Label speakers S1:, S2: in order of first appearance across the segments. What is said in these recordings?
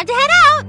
S1: to head out.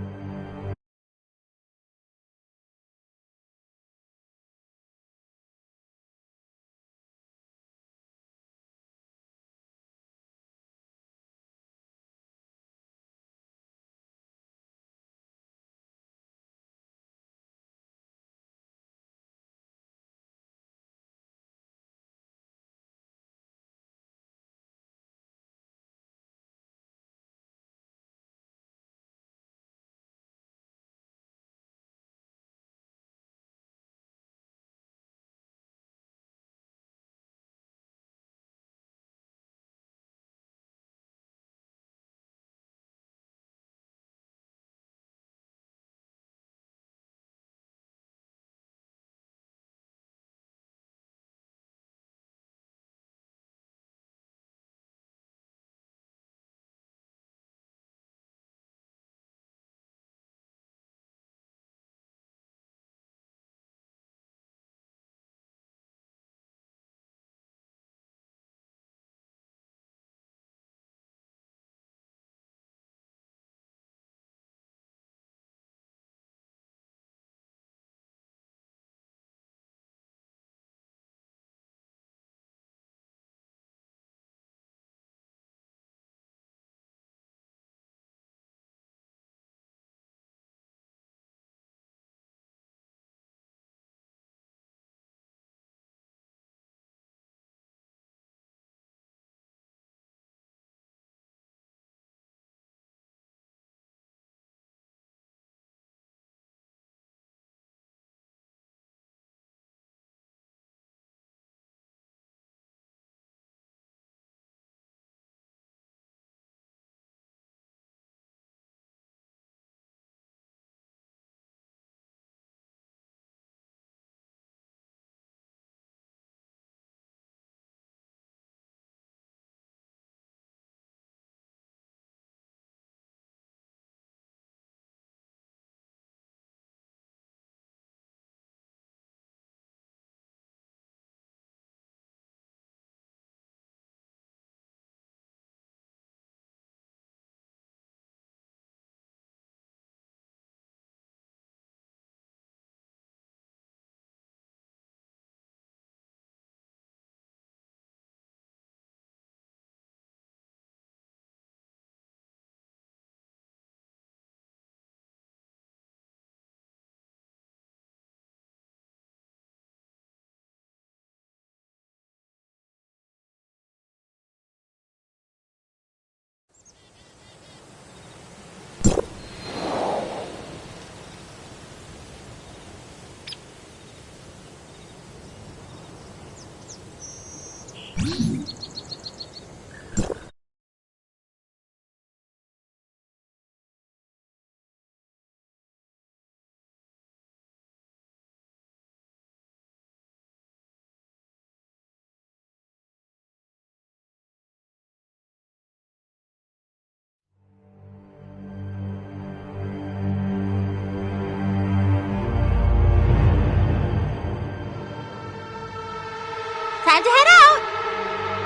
S1: Time to head out.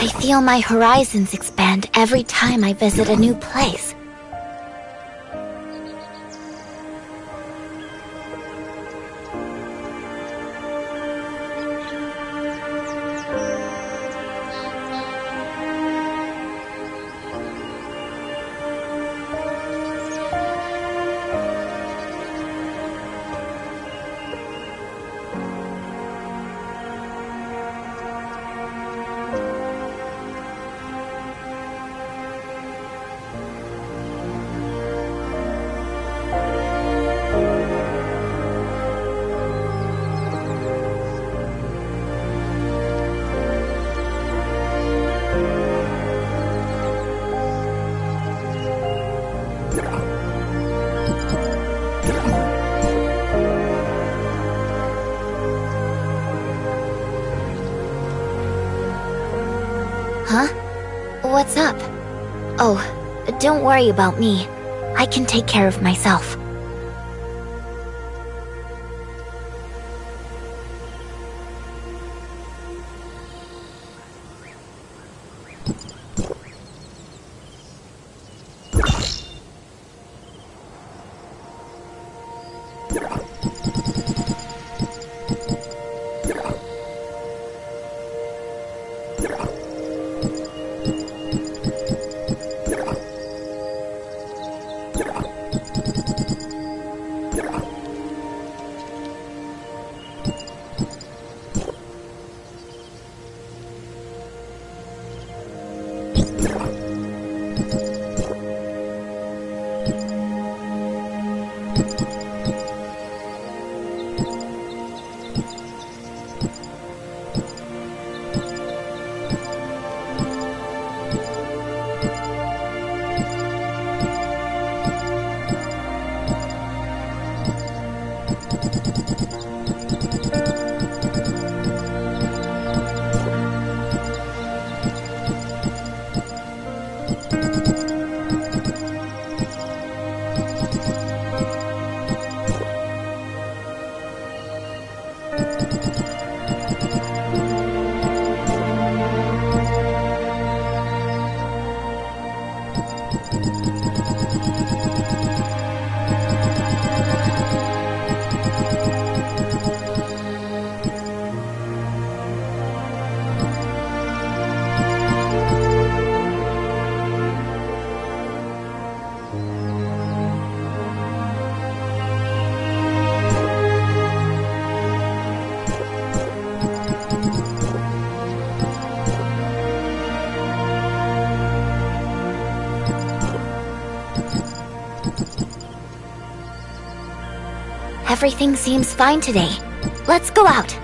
S1: I feel my horizons expand every time I visit a new place. Huh? What's up? Oh, don't worry about me. I can take care of myself. Everything seems fine today. Let's go out.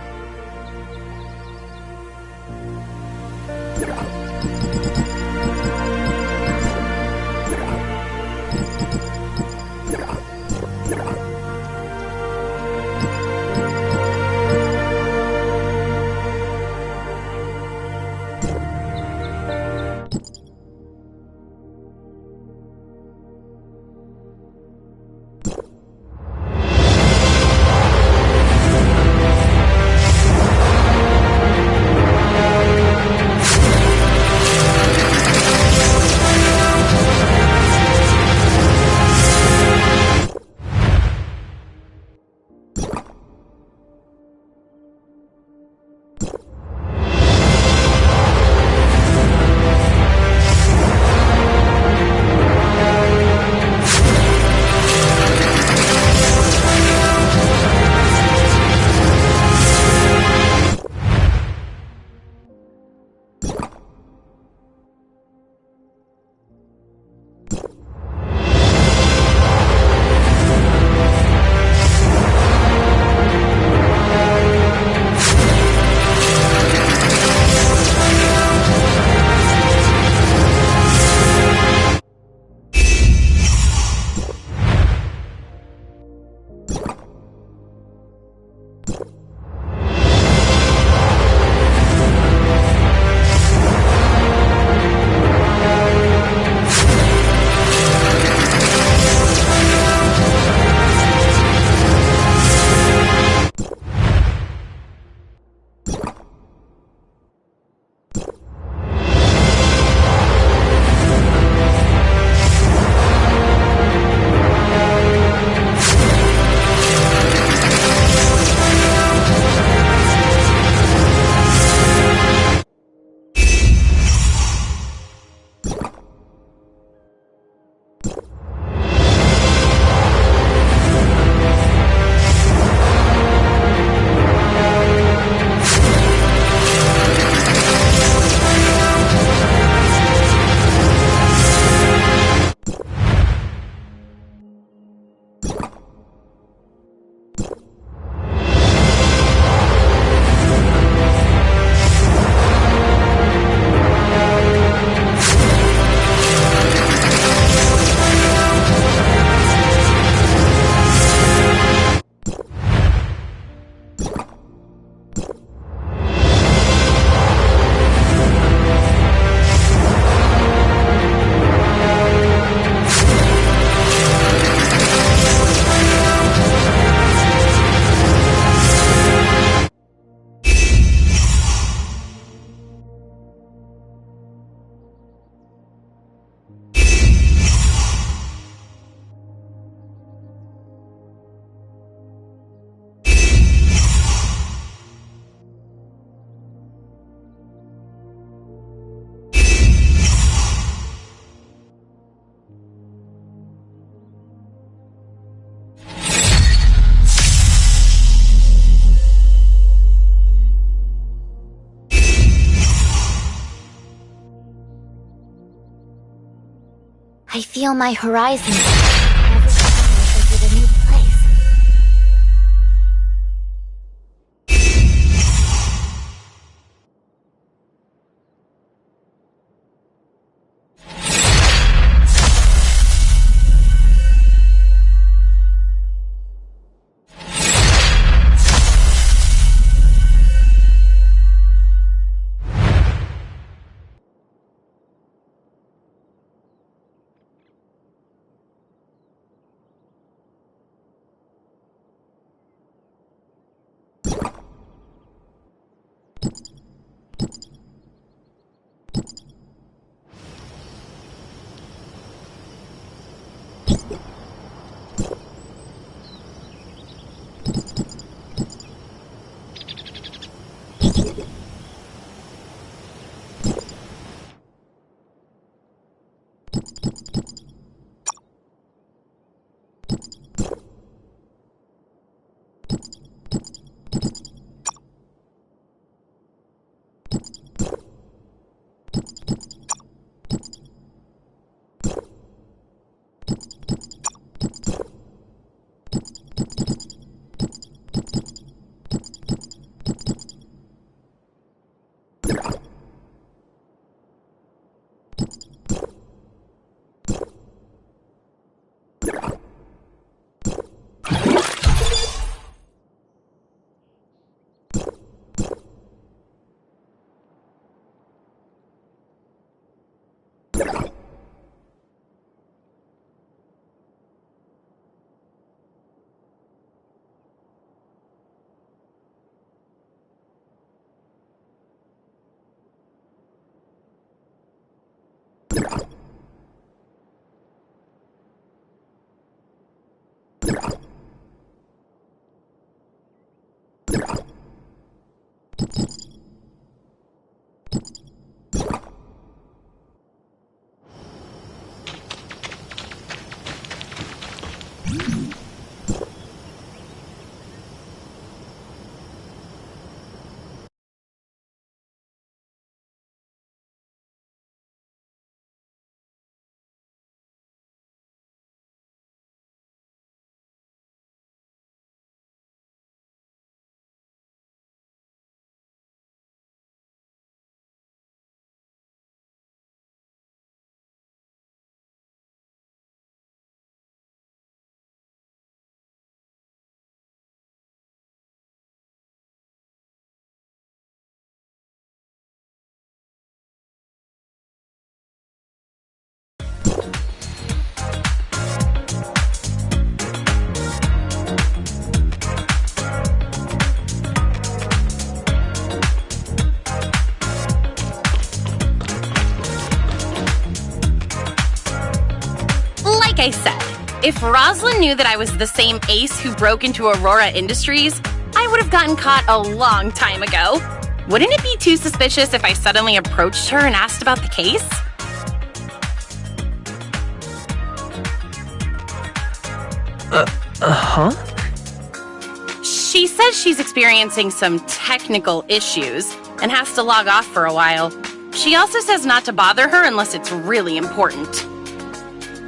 S1: I feel my horizon every time I visit a new place.
S2: Like I said, if Rosalind knew that I was the same ace who broke into Aurora Industries, I would have gotten caught a long time ago. Wouldn't it be too suspicious if I suddenly approached her and asked about the case? She says she's experiencing some technical issues and has to log off for a while. She also says not to bother her unless it's really important.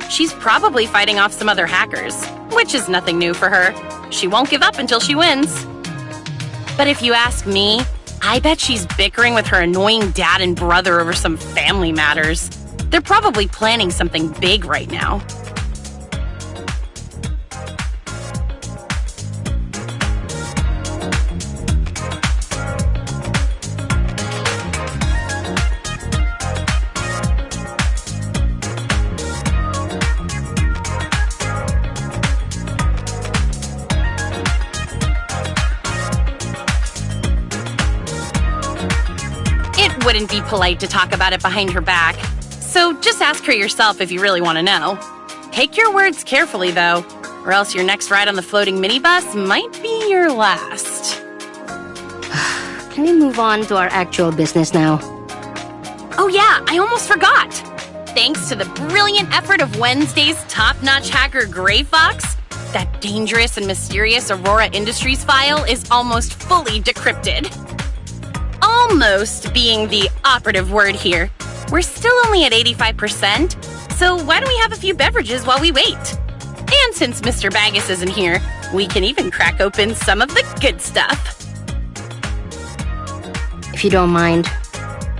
S2: She's probably fighting off some other hackers, which is nothing new for her. She won't give up until she wins. But if you ask me, I bet she's bickering with her annoying dad and brother over some family matters. They're probably planning something big right now. Wouldn't be polite to talk about it behind her back, so just ask her yourself if you really want to know. Pick your words carefully, though, or else your next ride on the floating minibus might be your last.
S3: Can we move on to our actual business now?
S2: Oh yeah, I almost forgot! Thanks to the brilliant effort of Wednesday's top-notch hacker Gray Fox, that dangerous and mysterious Aurora Industries file is almost fully decrypted. Almost being the operative word here. We're still only at 85%, So why don't we have a few beverages while we wait? And since Mr. Baggus isn't here, we can even crack open some of the good stuff.
S3: If you don't mind,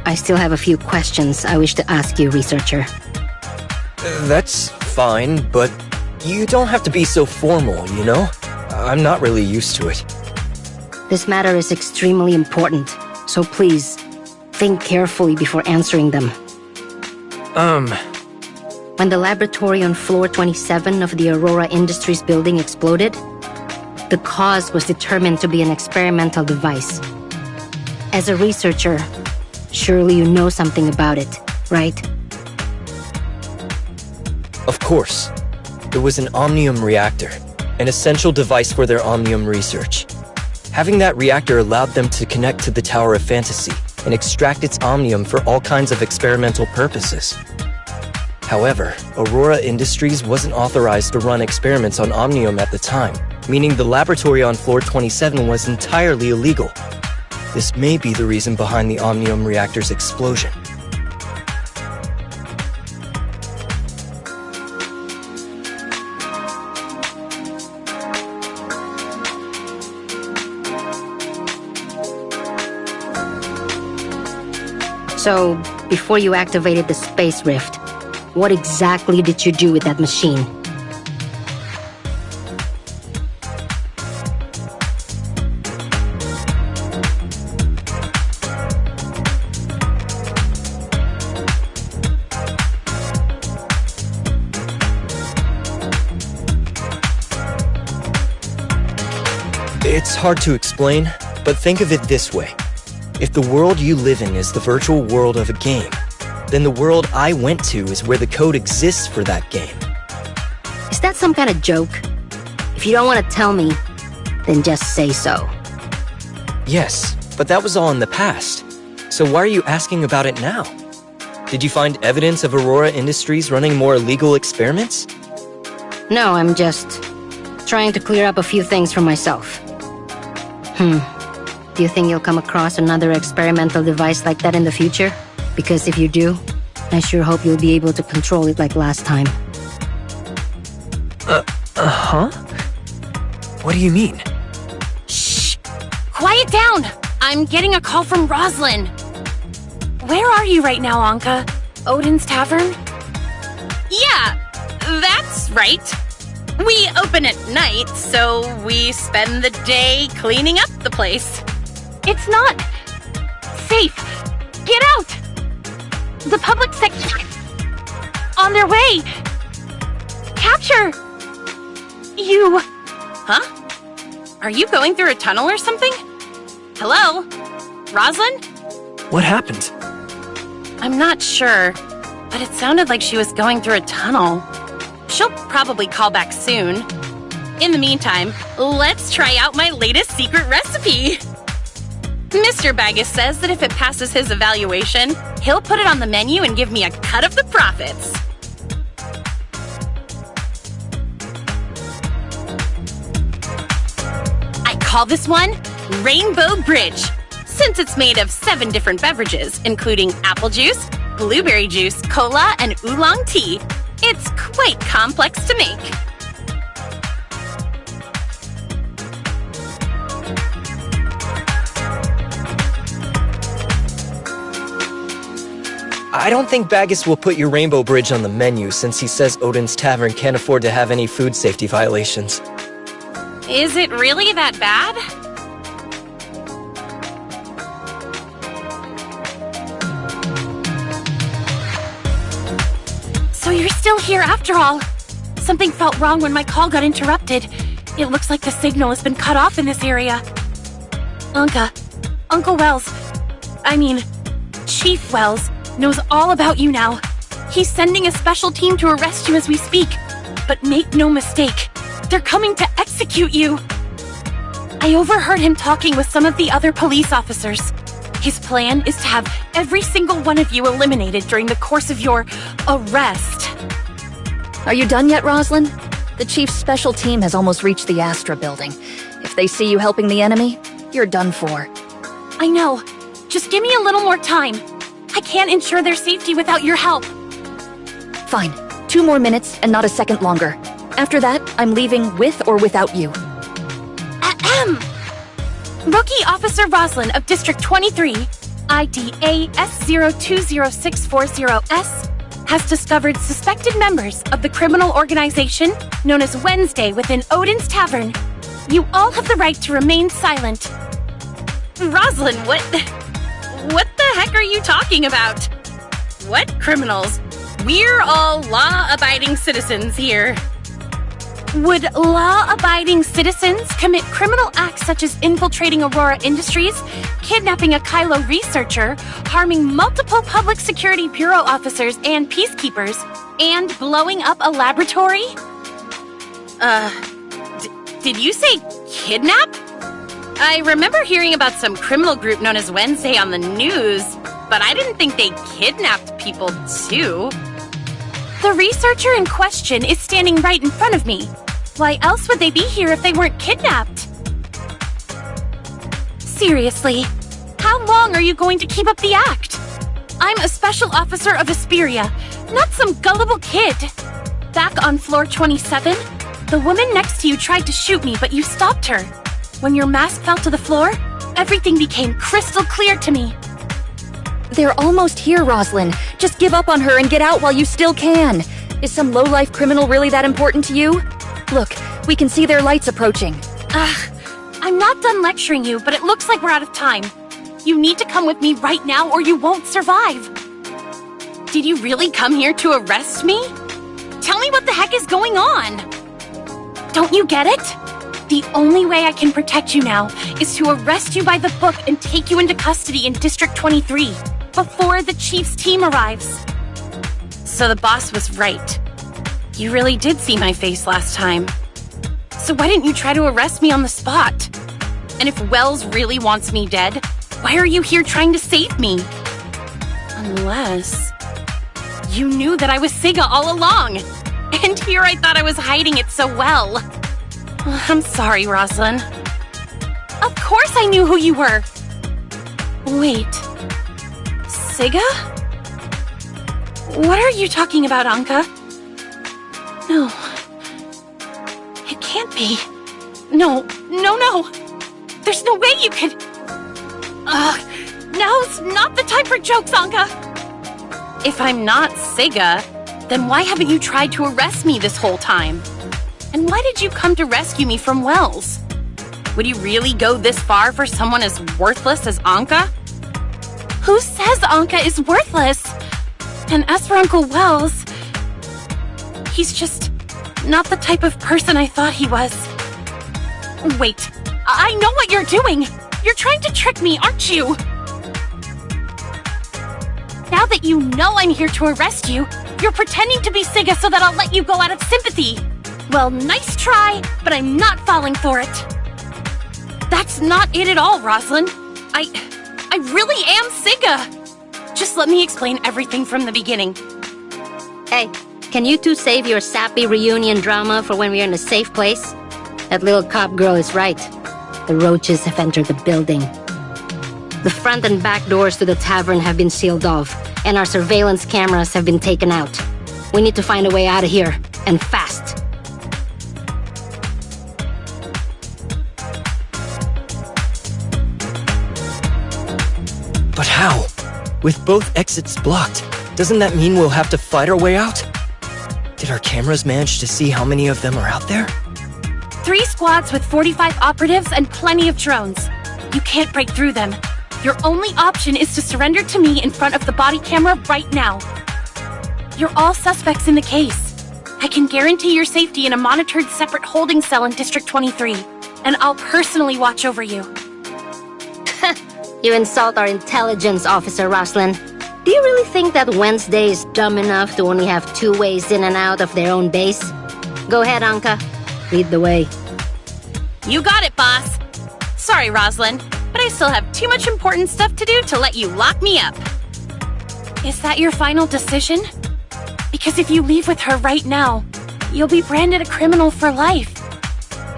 S3: I still have a few questions I wish to ask you, researcher.
S4: That's fine, but you don't have to be so formal, you know? I'm not really used to it.
S3: This matter is extremely important, so please, think carefully before answering them. When the laboratory on floor 27 of the Aurora Industries building exploded, the cause was determined to be an experimental device. As a researcher, surely you know something about it, right?
S4: Of course. It was an omnium reactor, an essential device for their omnium research. Having that reactor allowed them to connect to the Tower of Fantasy and extract its omnium for all kinds of experimental purposes. However, Aurora Industries wasn't authorized to run experiments on omnium at the time, meaning the laboratory on floor 27 was entirely illegal. This may be the reason behind the omnium reactor's explosion.
S3: So, before you activated the space rift, what exactly did you do with that machine?
S4: It's hard to explain, but think of it this way. If the world you live in is the virtual world of a game, then the world I went to is where the code exists for that game.
S3: Is that some kind of joke? If you don't want to tell me, then just say so.
S4: Yes, but that was all in the past. So why are you asking about it now? Did you find evidence of Aurora Industries running more illegal experiments?
S3: No, I'm just trying to clear up a few things for myself. Do you think you'll come across another experimental device like that in the future? Because if you do, I sure hope you'll be able to control it like last time.
S4: Huh? What do you mean?
S2: Shh! Quiet down! I'm getting a call from Roslyn. Where are you right now, Anka? Odin's Tavern? Yeah, that's right. We open at night, so we spend the day cleaning up the place. It's not safe. Get out! The public section. On their way. Capture. You. Huh? Are you going through a tunnel or something? Hello? Roslyn?
S4: What happened?
S2: I'm not sure, but it sounded like she was going through a tunnel. She'll probably call back soon. In the meantime, let's try out my latest secret recipe. Mr. Baggus says that if it passes his evaluation, he'll put it on the menu and give me a cut of the profits. I call this one Rainbow Bridge, since it's made of 7 different beverages, including apple juice, blueberry juice, cola, and oolong tea. It's quite complex to make.
S4: I don't think Baggus will put your Rainbow Bridge on the menu since he says Odin's Tavern can't afford to have any food safety violations.
S2: Is it really that bad? So you're still here after all. Something felt wrong when my call got interrupted. It looks like the signal has been cut off in this area. Anka, Uncle Wells, Chief Wells, knows all about you now. He's sending a special team to arrest you as we speak. But make no mistake, they're coming to execute you. I overheard him talking with some of the other police officers. His plan is to have every single one of you eliminated during the course of your arrest.
S5: Are you done yet, Roslyn? The Chief's special team has almost reached the Astra building. If they see you helping the enemy, you're done for.
S2: I know. Just give me a little more time. I can't ensure their safety without your help.
S5: Fine. 2 more minutes and not a second longer. After that, I'm leaving with or without you.
S2: Ahem. Rookie Officer Roslyn of District 23, ID AS020640S, has discovered suspected members of the criminal organization known as Wednesday within Odin's Tavern. You all have the right to remain silent. Roslyn, what the heck are you talking about? What criminals? We're all law-abiding citizens here. Would law-abiding citizens commit criminal acts such as infiltrating Aurora Industries, kidnapping a Kylo researcher, harming multiple Public Security Bureau officers and peacekeepers, and blowing up a laboratory? Did you say kidnap? I remember hearing about some criminal group known as Wednesday on the news, but I didn't think they kidnapped people too. The researcher in question is standing right in front of me. Why else would they be here if they weren't kidnapped? Seriously, how long are you going to keep up the act? I'm a special officer of Asperia, not some gullible kid. Back on floor 27, the woman next to you tried to shoot me, but you stopped her. When your mask fell to the floor, everything became crystal clear to me.
S5: They're almost here, Roslyn. Just give up on her and get out while you still can. Is some low-life criminal really that important to you? Look, we can see their lights approaching.
S2: I'm not done lecturing you, but it looks like we're out of time. You need to come with me right now or you won't survive. Did you really come here to arrest me? Tell me what the heck is going on. Don't you get it? The only way I can protect you now is to arrest you by the book and take you into custody in District 23 before the Chief's team arrives. So the boss was right. You really did see my face last time. So why didn't you try to arrest me on the spot? And if Wells really wants me dead, why are you here trying to save me? Unless you knew that I was Siga all along. And here I thought I was hiding it so well. I'm sorry, Roslyn. Of course I knew who you were. Wait. Siga? What are you talking about, Anka? No. It can't be. No. There's no way you could... Now's not the time for jokes, Anka. If I'm not Siga, then why haven't you tried to arrest me this whole time? And why did you come to rescue me from Wells? Would you really go this far for someone as worthless as Anka? Who says Anka is worthless? And as for Uncle Wells, he's just not the type of person I thought he was. Wait, I know what you're doing. You're trying to trick me, aren't you? Now that you know I'm here to arrest you, you're pretending to be Siga so that I'll let you go out of sympathy. Well, nice try, but I'm not falling for it. That's not it at all, Roslyn. I really am Siga. Just let me explain everything from the beginning.
S3: Hey, can you two save your sappy reunion drama for when we're in a safe place? That little cop girl is right. The roaches have entered the building. The front and back doors to the tavern have been sealed off, and our surveillance cameras have been taken out. We need to find a way out of here, and fast.
S4: But how? With both exits blocked, doesn't that mean we'll have to fight our way out? Did our cameras manage to see how many of them are out there?
S2: 3 squads with 45 operatives and plenty of drones. You can't break through them. Your only option is to surrender to me in front of the body camera right now. You're all suspects in the case. I can guarantee your safety in a monitored separate holding cell in District 23, and I'll personally watch over you.
S3: You insult our intelligence, Officer Roslyn. Do you really think that Wednesday is dumb enough to only have 2 ways in and out of their own base? Go ahead, Anka. Lead the way.
S2: You got it, boss. Sorry, Roslyn, but I still have too much important stuff to do to let you lock me up. Is that your final decision? Because if you leave with her right now, you'll be branded a criminal for life.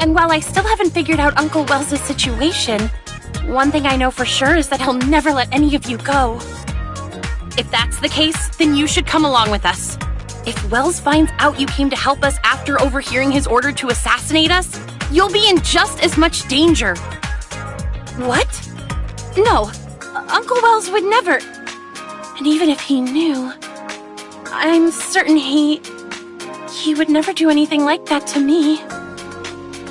S2: And while I still haven't figured out Uncle Wells' situation, one thing I know for sure is that he'll never let any of you go. If that's the case, then you should come along with us. If Wells finds out you came to help us after overhearing his order to assassinate us, you'll be in just as much danger. What? No, Uncle Wells would never. And even if he knew, I'm certain he would never do anything like that to me.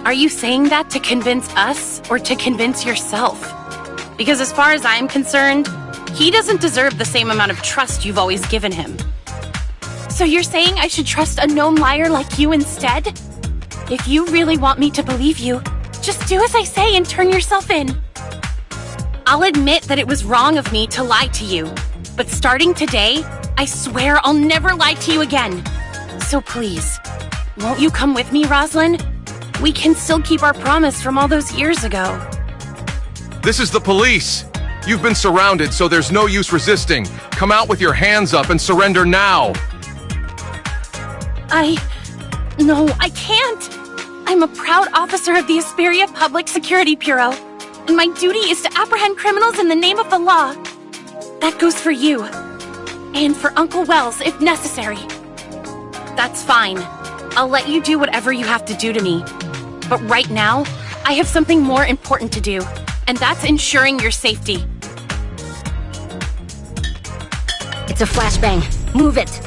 S2: Are you saying that to convince us or to convince yourself? Because as far as I'm concerned, he doesn't deserve the same amount of trust you've always given him. So you're saying I should trust a known liar like you instead? If you really want me to believe you, just do as I say and turn yourself in. I'll admit that it was wrong of me to lie to you, but starting today, I swear I'll never lie to you again. So please, won't you come with me, Roslyn? We can still keep our promise from all those years ago.
S6: This is the police. You've been surrounded, so there's no use resisting. Come out with your hands up and surrender now.
S2: No, I can't. I'm a proud officer of the Asperia Public Security Bureau, and my duty is to apprehend criminals in the name of the law. That goes for you, and for Uncle Wells if necessary. That's fine. I'll let you do whatever you have to do to me. But right now, I have something more important to do, and that's ensuring your safety.
S3: It's a flashbang. Move it.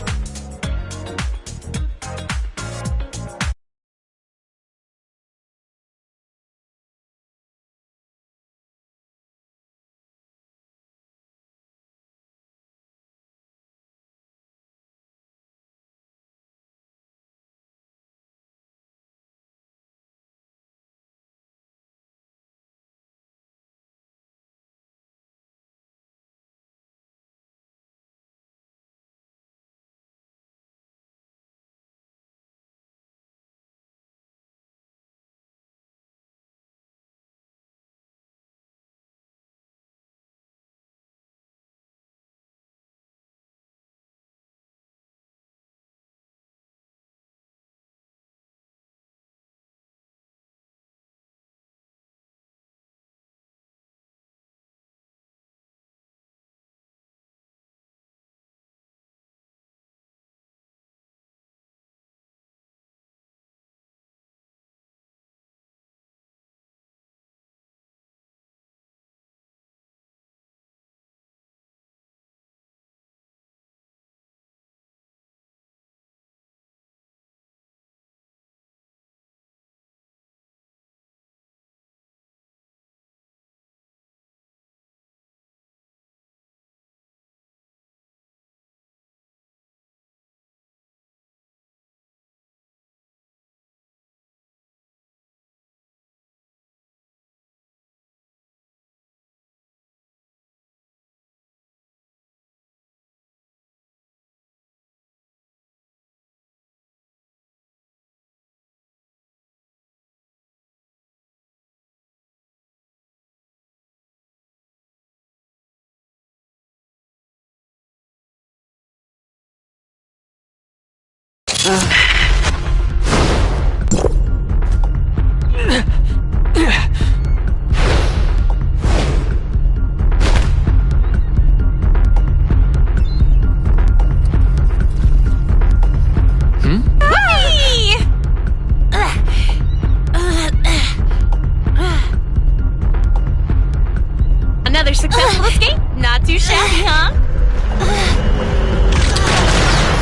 S2: Another successful escape? Not too shabby, huh?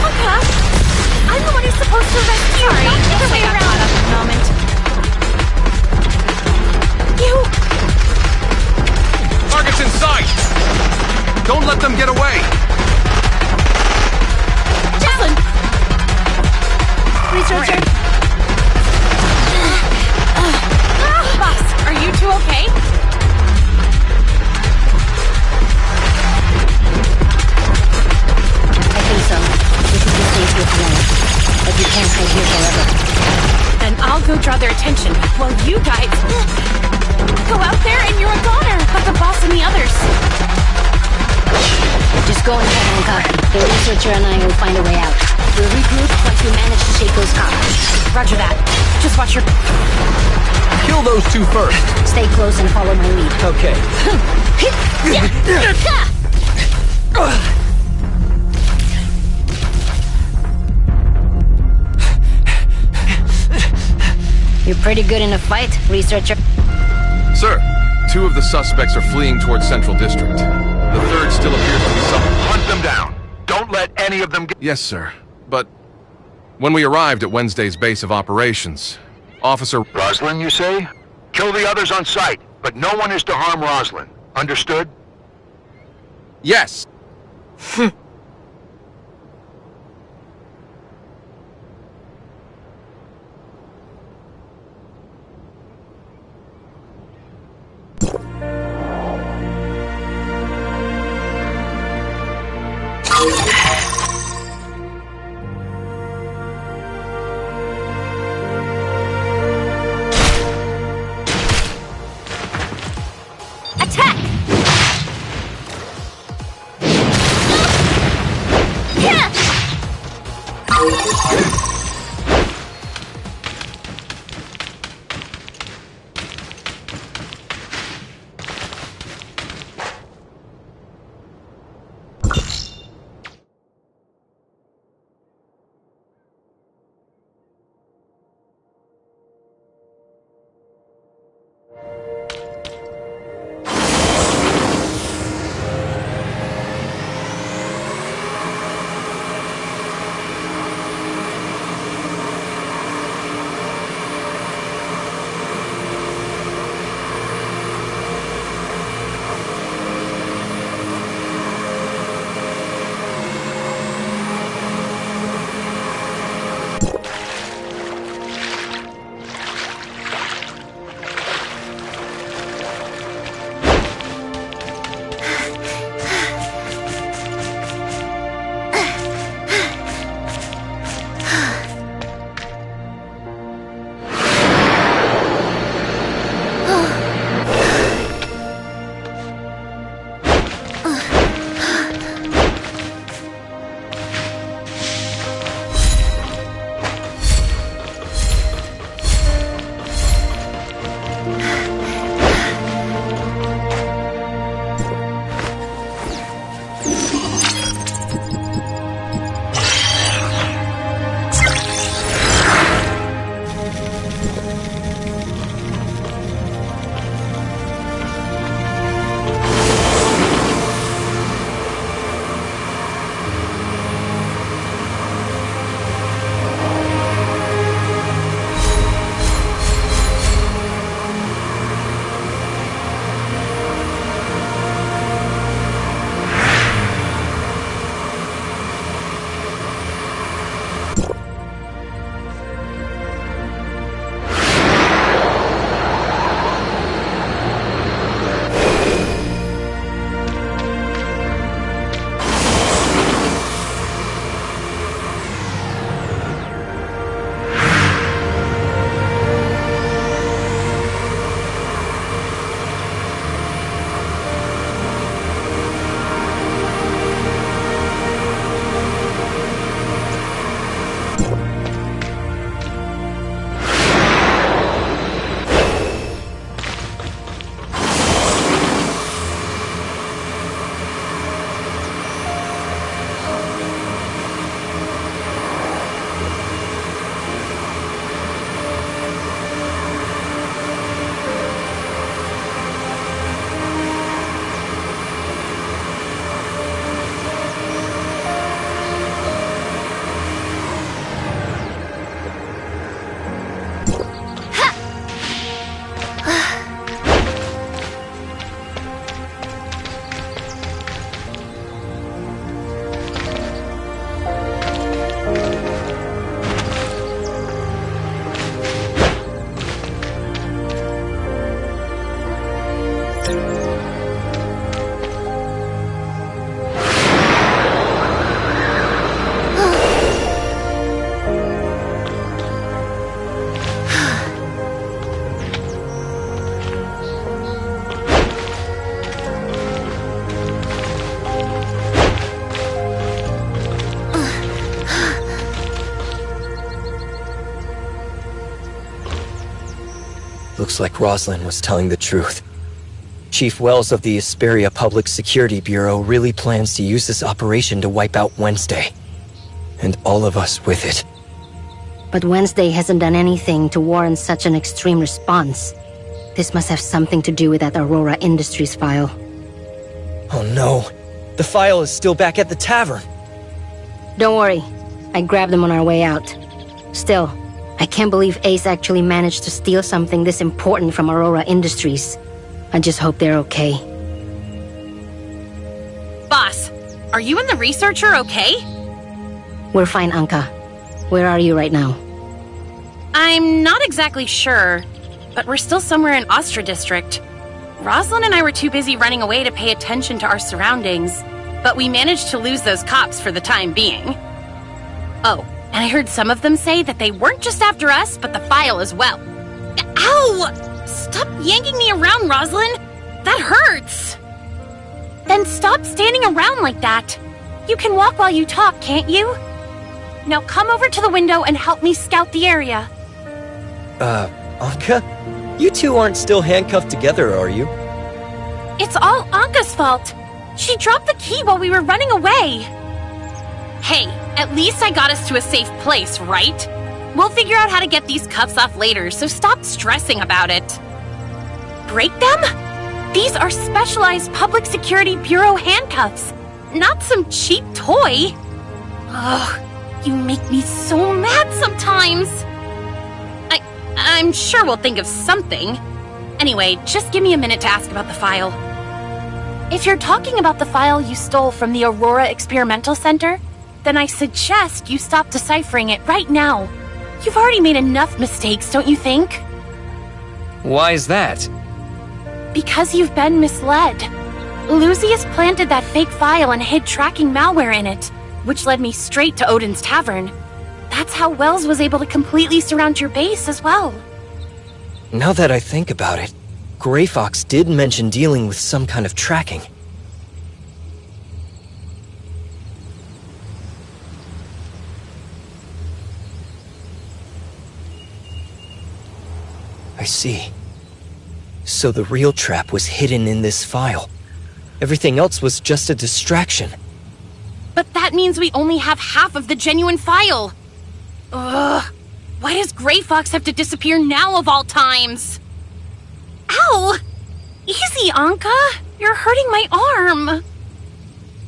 S2: Okay. I'm the one who's supposed to rescue you. Sorry, the other way around. At the moment. You...
S6: Target's in sight! Don't let them get away!
S2: Jocelyn!
S3: Researcher!
S2: Boss, are you two okay?
S3: I think so. We should be safe here tonight. But we can't hide here forever.
S2: Then I'll go draw their attention while you guys go out there and you're a goner, but the boss and the others.
S3: Just go ahead, Hancock. The researcher and I will find a way out. We'll regroup once we manage to shake those cops.
S2: Roger that. Just watch your...
S4: Kill those two first.
S3: Stay close and follow my lead.
S4: Okay.
S3: You're pretty good in a fight, researcher.
S6: Sir, 2 of the suspects are fleeing towards Central District. The third still appears to be someone.
S7: Hunt them down. Don't let any of them get...
S6: Yes, sir. But when we arrived at Wednesday's base of operations, Officer...
S7: Roslyn, you say? Kill the others on sight, but no one is to harm Roslyn. Understood?
S6: Yes!
S1: Attack! Yeah!
S4: Looks like Roslyn was telling the truth. Chief Wells of the Asperia Public Security Bureau really plans to use this operation to wipe out Wednesday. And all of us with it.
S3: But Wednesday hasn't done anything to warrant such an extreme response. This must have something to do with that Aurora Industries file.
S4: Oh no. The file is still back at the tavern.
S3: Don't worry. I grabbed them on our way out. Still, I can't believe Ace actually managed to steal something this important from Aurora Industries. I just hope they're okay.
S2: Boss, are you and the researcher okay?
S3: We're fine, Anka. Where are you right now?
S2: I'm not exactly sure, but we're still somewhere in Ostra District. Rosalind and I were too busy running away to pay attention to our surroundings, but we managed to lose those cops for the time being. Oh, and I heard some of them say that they weren't just after us, but the file as well. Ow! Stop yanking me around, Rosalind! That hurts! Then stop standing around like that. You can walk while you talk, can't you? Now come over to the window and help me scout the area.
S4: Anka? You two aren't still handcuffed together, are you?
S2: It's all Anka's fault. She dropped the key while we were running away. Hey, at least I got us to a safe place, right? We'll figure out how to get these cuffs off later, so stop stressing about it. Break them? These are specialized Public Security Bureau handcuffs, not some cheap toy. Ugh, you make me so mad sometimes. I'm sure we'll think of something. Anyway, just give me a minute to ask about the file. If you're talking about the file you stole from the Aurora Experimental Center, then I suggest you stop deciphering it right now. You've already made enough mistakes, don't you think?
S8: Why is that?
S2: Because you've been misled. Lucius planted that fake file and hid tracking malware in it, which led me straight to Odin's Tavern. That's how Wells was able to completely surround your base as well.
S4: Now that I think about it, Grey Fox did mention dealing with some kind of tracking. I see. So the real trap was hidden in this file. Everything else was just a distraction.
S2: But that means we only have half of the genuine file. Ugh. Why does Grey Fox have to disappear now of all times? Ow! Easy, Anka. You're hurting my arm.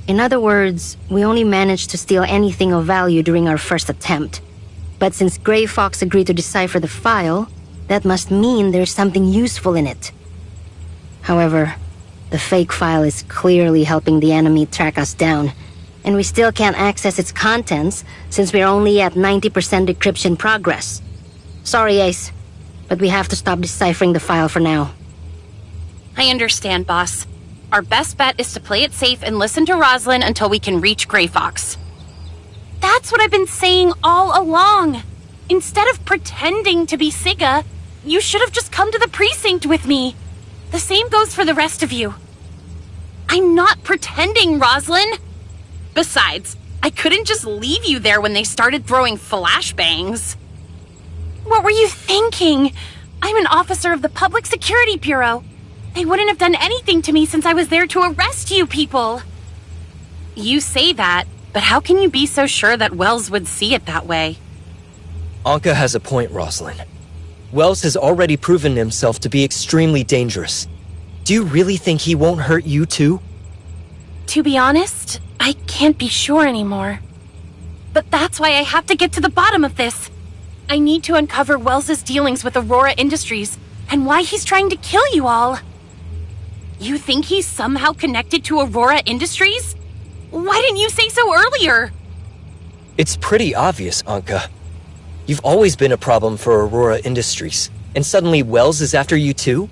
S3: In other words, we only managed to steal anything of value during our first attempt. But since Grey Fox agreed to decipher the file, that must mean there's something useful in it. However, the fake file is clearly helping the enemy track us down, and we still can't access its contents since we're only at 90% decryption progress. Sorry, Ace, but we have to stop deciphering the file for now.
S2: I understand, boss. Our best bet is to play it safe and listen to Rosalind until we can reach Grey Fox. That's what I've been saying all along. Instead of pretending to be Siga, you should have just come to the precinct with me. The same goes for the rest of you. I'm not pretending, Rosalind. Besides, I couldn't just leave you there when they started throwing flashbangs. What were you thinking? I'm an officer of the Public Security Bureau. They wouldn't have done anything to me since I was there to arrest you people. You say that, but how can you be so sure that Wells would see it that way?
S4: Anka has a point, Rosalind. Wells has already proven himself to be extremely dangerous. Do you really think he won't hurt you too?
S2: To be honest, I can't be sure anymore. But that's why I have to get to the bottom of this. I need to uncover Wells's dealings with Aurora Industries and why he's trying to kill you all. You think he's somehow connected to Aurora Industries? Why didn't you say so earlier?
S4: It's pretty obvious, Anka. You've always been a problem for Aurora Industries, and suddenly Wells is after you too?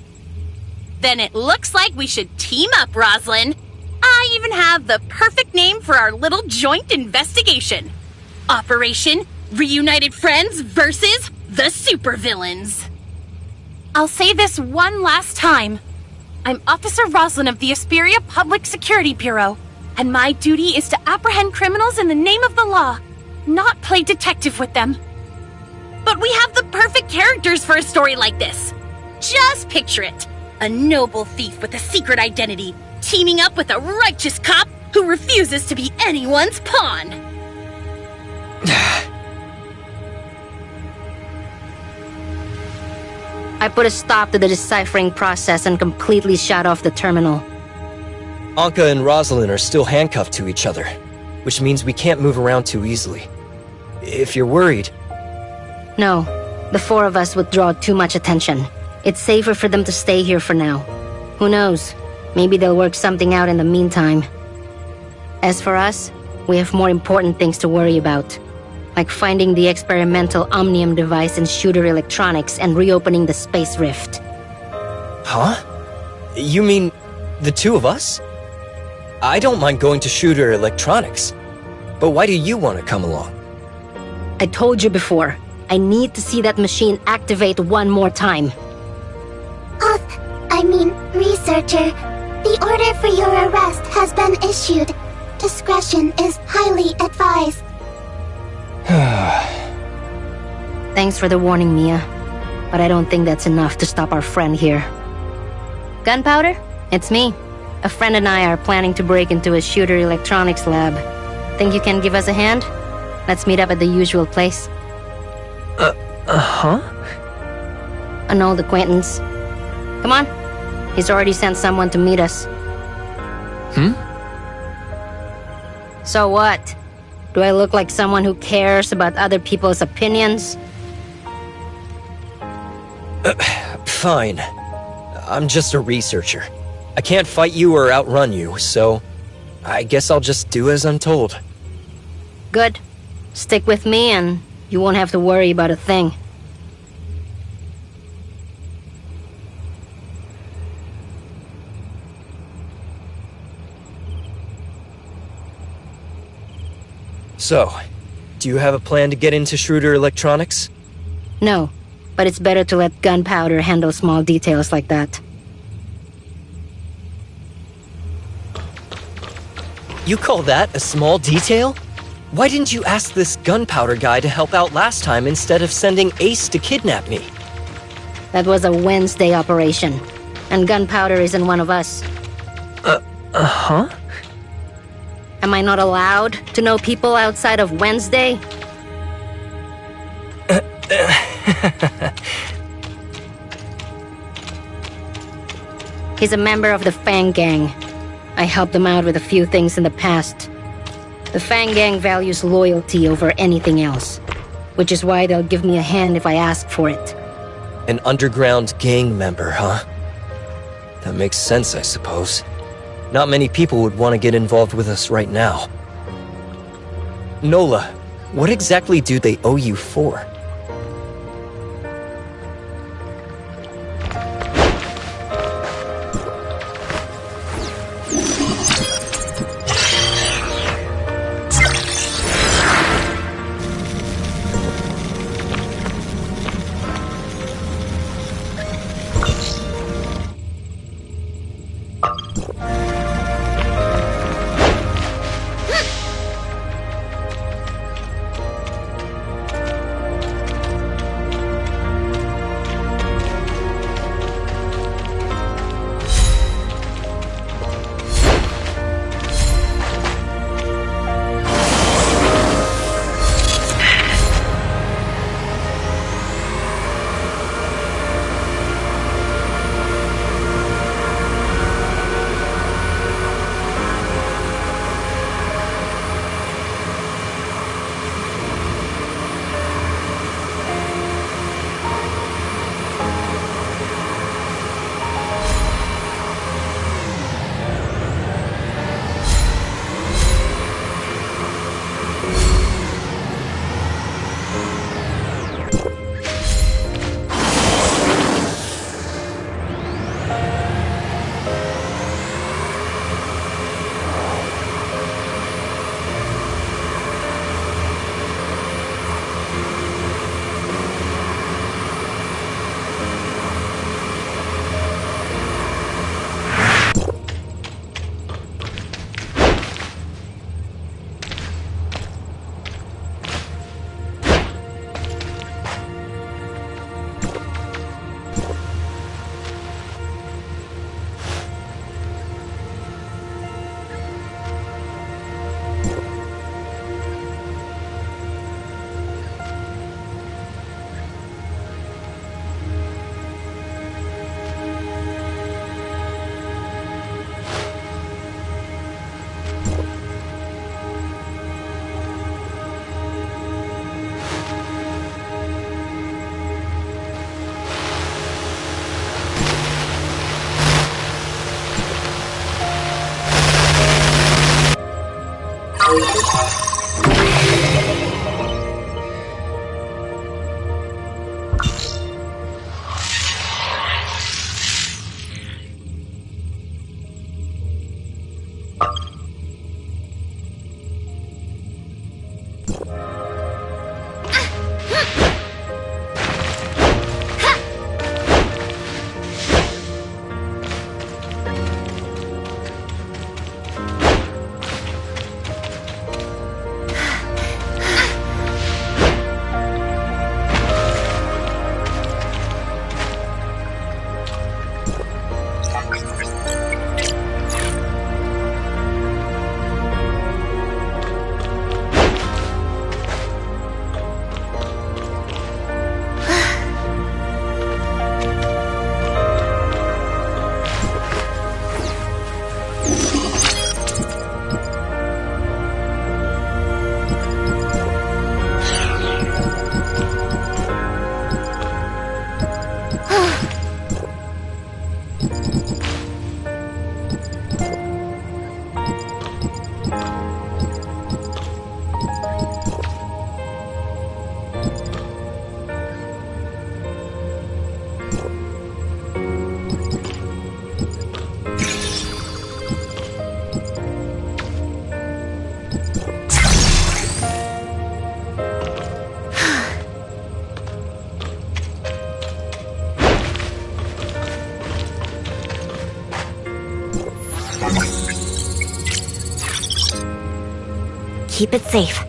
S2: Then it looks like we should team up, Rosalind. I even have the perfect name for our little joint investigation. Operation Reunited Friends versus the Supervillains. I'll say this one last time. I'm Officer Rosalind of the Asperia Public Security Bureau, and my duty is to apprehend criminals in the name of the law, not play detective with them. But we have the perfect characters for a story like this. Just picture it. A noble thief with a secret identity, teaming up with a righteous cop who refuses to be anyone's pawn.
S3: I put a stop to the deciphering process and completely shut off the terminal.
S4: Anka and Rosalind are still handcuffed to each other, which means we can't move around too easily. If you're worried...
S3: No, the four of us would draw too much attention. It's safer for them to stay here for now. Who knows? Maybe they'll work something out in the meantime. As for us, we have more important things to worry about. Like finding the experimental Omnium device in Shooter Electronics and reopening the space rift.
S4: Huh? You mean the two of us? I don't mind going to Shooter Electronics. But why do you want to come along?
S3: I told you before, I need to see that machine activate one more time.
S9: Researcher, the order for your arrest has been issued. Discretion is highly advised.
S3: Thanks for the warning, Mia. But I don't think that's enough to stop our friend here. Gunpowder? It's me. A friend and I are planning to break into a Shooter Electronics lab. Think you can give us a hand? Let's meet up at the usual place.
S4: Huh?
S3: An old acquaintance. Come on. He's already sent someone to meet us. So what? Do I look like someone who cares about other people's opinions?
S4: Fine. I'm just a researcher. I can't fight you or outrun you, so... I guess I'll just do as I'm told.
S3: Good. Stick with me and you won't have to worry about a thing.
S4: So, do you have a plan to get into Shooter Electronics?
S3: No, but it's better to let Gunpowder handle small details like that.
S4: You call that a small detail? Why didn't you ask this Gunpowder guy to help out last time instead of sending Ace to kidnap me?
S3: That was a Wednesday operation, and Gunpowder isn't one of us.
S4: Huh?
S3: Am I not allowed to know people outside of Wednesday? He's a member of the Fang Gang. I helped him out with a few things in the past. The Fang Gang values loyalty over anything else, which is why they'll give me a hand if I ask for it.
S4: An underground gang member, huh? That makes sense, I suppose. Not many people would want to get involved with us right now. Nola, what exactly do they owe you for?
S1: keep it safe.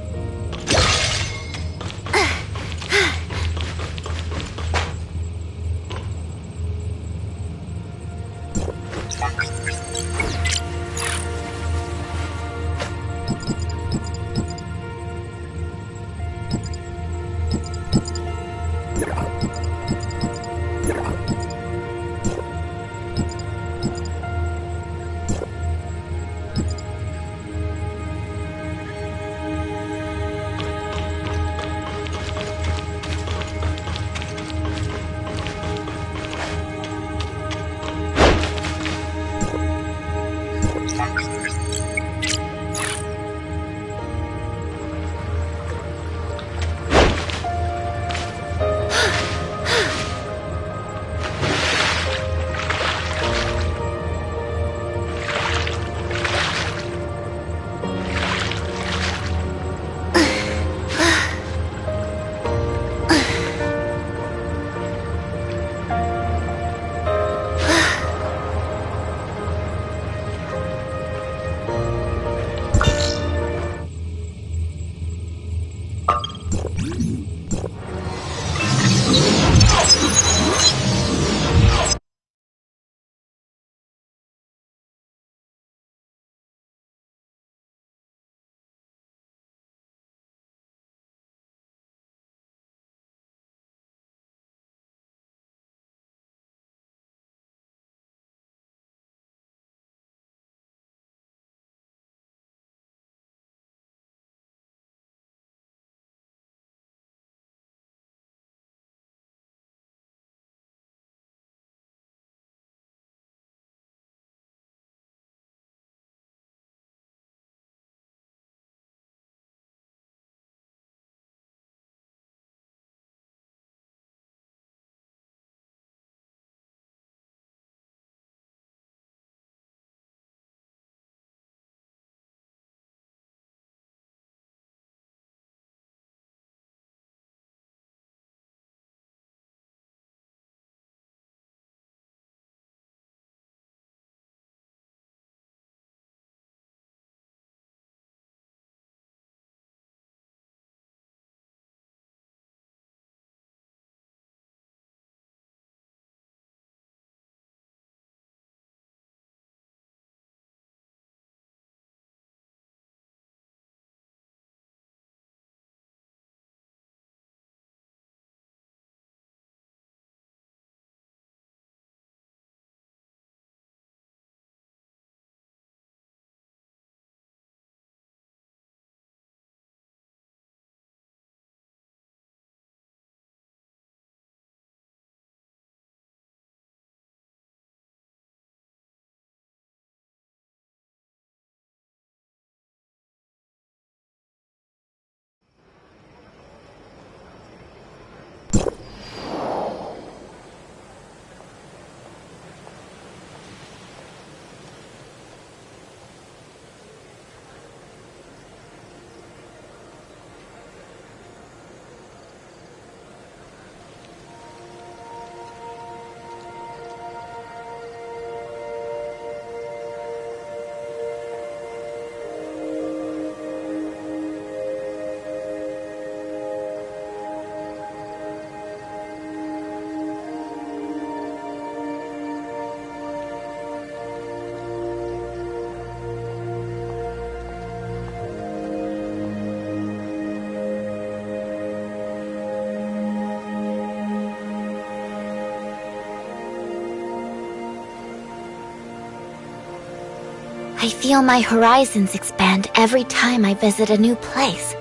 S1: I feel my horizons expand every time I visit a new place.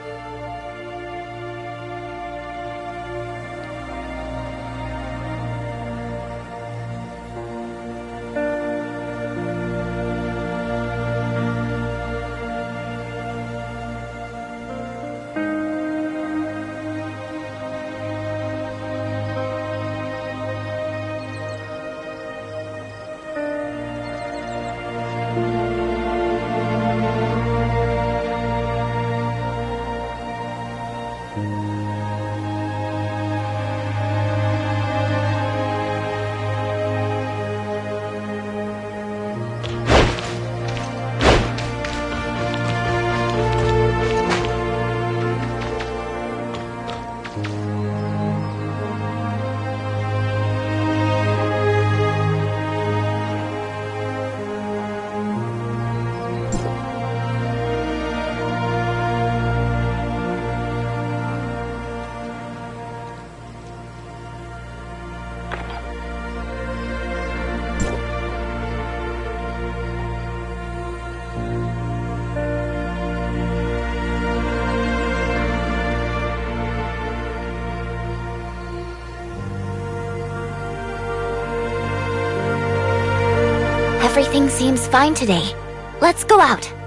S1: Everything seems fine today. Let's go out.